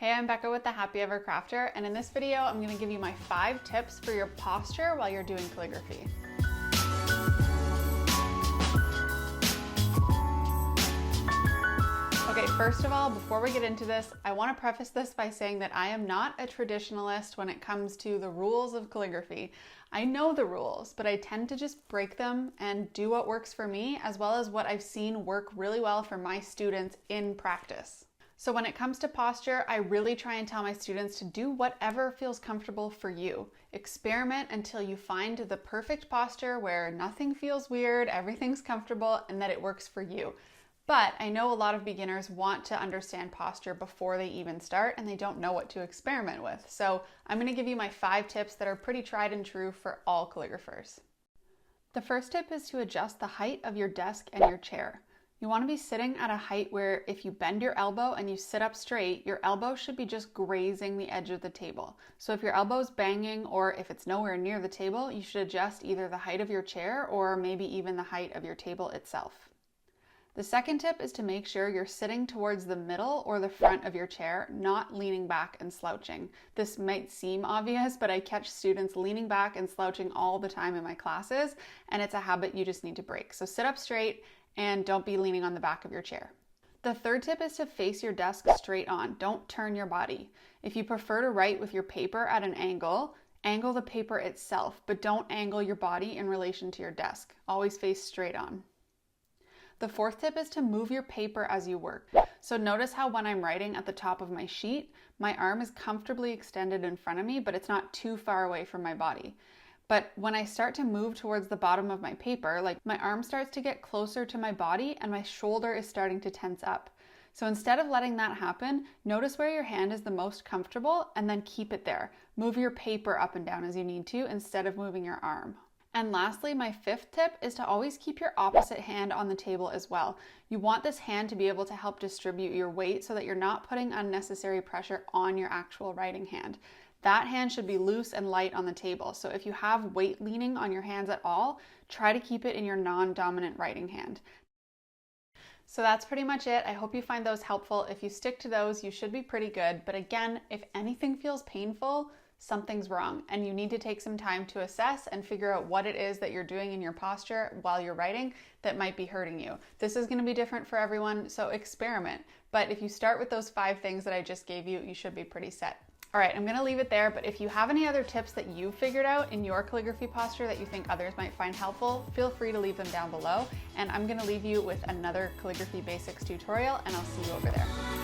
Hey, I'm Becca with the Happy Ever Crafter, and in this video, I'm going to give you my 5 tips for your posture while you're doing calligraphy. Okay, first of all, before we get into this, I want to preface this by saying that I am not a traditionalist when it comes to the rules of calligraphy. I know the rules, but I tend to just break them and do what works for me, as well as what I've seen work really well for my students in practice. So when it comes to posture, I really try and tell my students to do whatever feels comfortable for you. Experiment until you find the perfect posture where nothing feels weird, everything's comfortable, and that it works for you. But I know a lot of beginners want to understand posture before they even start, and they don't know what to experiment with. So I'm going to give you my 5 tips that are pretty tried and true for all calligraphers. The first tip is to adjust the height of your desk and your chair. You want to be sitting at a height where if you bend your elbow and you sit up straight, your elbow should be just grazing the edge of the table. So if your elbow's banging or if it's nowhere near the table, you should adjust either the height of your chair or maybe even the height of your table itself. The second tip is to make sure you're sitting towards the middle or the front of your chair, not leaning back and slouching. This might seem obvious, but I catch students leaning back and slouching all the time in my classes, and it's a habit you just need to break. So sit up straight and don't be leaning on the back of your chair. The third tip is to face your desk straight on. Don't turn your body. If you prefer to write with your paper at an angle, angle the paper itself, but don't angle your body in relation to your desk. Always face straight on. The fourth tip is to move your paper as you work. So notice how when I'm writing at the top of my sheet, my arm is comfortably extended in front of me, but it's not too far away from my body. But when I start to move towards the bottom of my paper, like my arm starts to get closer to my body and my shoulder is starting to tense up. So instead of letting that happen, notice where your hand is the most comfortable and then keep it there. Move your paper up and down as you need to instead of moving your arm. And lastly, my 5th tip is to always keep your opposite hand on the table as well. You want this hand to be able to help distribute your weight so that you're not putting unnecessary pressure on your actual writing hand. That hand should be loose and light on the table. So if you have weight leaning on your hands at all, try to keep it in your non-dominant writing hand. So that's pretty much it. I hope you find those helpful. If you stick to those, you should be pretty good. But again, if anything feels painful, something's wrong and you need to take some time to assess and figure out what it is that you're doing in your posture while you're writing that might be hurting you. This is going to be different for everyone, so experiment. But if you start with those 5 things that I just gave you, you should be pretty set. All right, I'm going to leave it there, but if you have any other tips that you figured out in your calligraphy posture that you think others might find helpful, feel free to leave them down below. And I'm going to leave you with another calligraphy basics tutorial, and I'll see you over there.